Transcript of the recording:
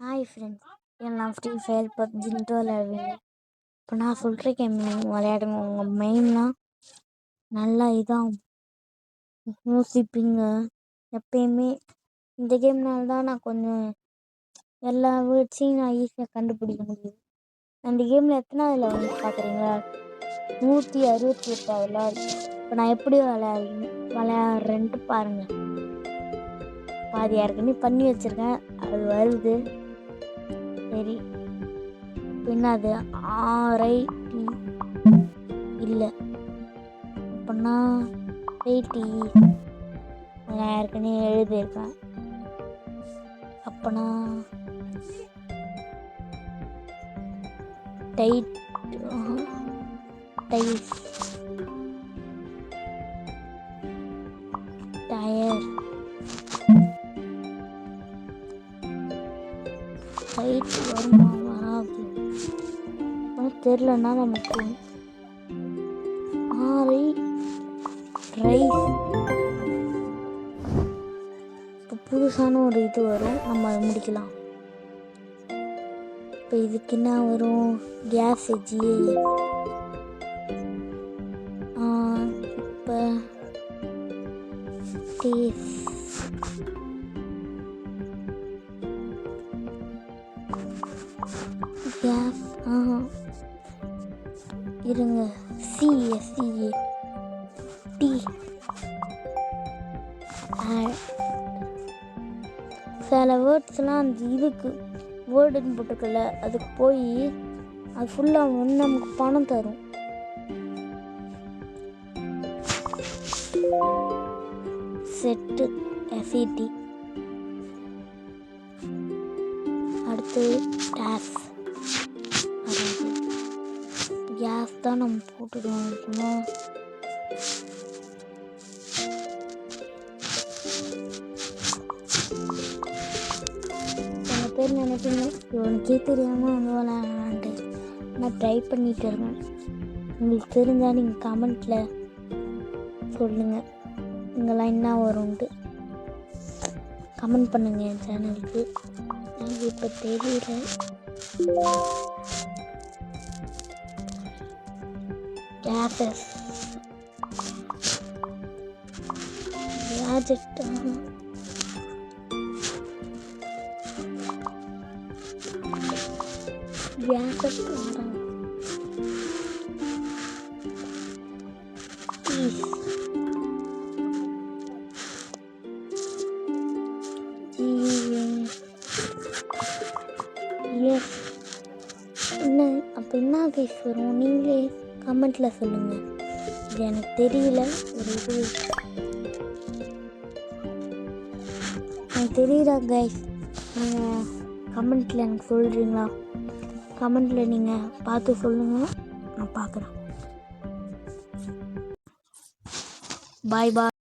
Hi friends, எல்லாம் free fire பப்ஜின்ட்டு விளையாடுவீங்க. இப்போ நான் சொல்கிற கேம் விளையாடுங்க. உங்கள் மெயின்லாம் நல்லா இதாகும், யோசிப்பீங்க. எப்பயுமே இந்த கேம்னால தான் நான் கொஞ்சம் எல்லா வேர்ட்ஸையும் நான் ஈஸியாக கண்டுபிடிக்க முடியும். அந்த கேமில் எத்தனாவதுல வந்து பார்க்குறீங்களா? 168ஆவதுல. இப்போ நான் எப்படி விளையாடுறேன்ட்டு பாருங்கள். பாதி யாருக்குன்னு பண்ணி வச்சுருக்கேன், அது வருது. சரி, என்னது RIT இல்லை அப்படின்னா ஐடி நான் ஏற்கனவே எழுதியிருக்கேன். அப்போனா டைல்ஸ் டயர் ரைட் வருமா வராது தெரிலன்னா நமக்கு ரைஸ். இப்போ புதுசான ஒரு இது வரும், நம்ம அதை முடிக்கலாம். இப்போ இதுக்கு என்ன வரும்? Gas GAS. இப்போ கேஸ் இருங்க, CSCA T. சில வேர்ட்ஸ்லாம் அந்த இதுக்கு வேர்டுன்னு போட்டுக்கல, அதுக்கு போய் அது ஃபுல்லாக வந்து நமக்கு பணம் தரும். Set SET. அடுத்து டேஸ், அதாவது கேஸ் தான் நம்ம போட்டுக்கணும். இருக்கணும் சில பேர் நினைப்பீங்க இவனுக்கே தெரியாமல் வந்து விளையாடலான்ட்டு. நான் ட்ரை பண்ணிகிட்டு இருக்கேன். உங்களுக்கு தெரிஞ்சால் நீங்கள் கமெண்ட்டில் சொல்லுங்கள், இங்கெல்லாம் என்ன வரும்ன்ட்டு கமெண்ட் பண்ணுங்கள் என் சேனலுக்கு. எனக்கு இப்போ தெரியல. கேட்டஸ் கேஜெட் என்ன அப்போ என்ன கேஸ் வரும்? நீங்களே கமெண்ட்டில் சொல்லுங்கள். இது எனக்கு தெரியல. ஒரு இது எனக்கு தெரியல கைஸ். நீங்கள் கமெண்ட்டில் எனக்கு சொல்கிறீங்களா? கமெண்ட்டில் நீங்கள் பார்த்து சொல்லுங்கள், நான் பார்க்குறேன். பாய் பாய்.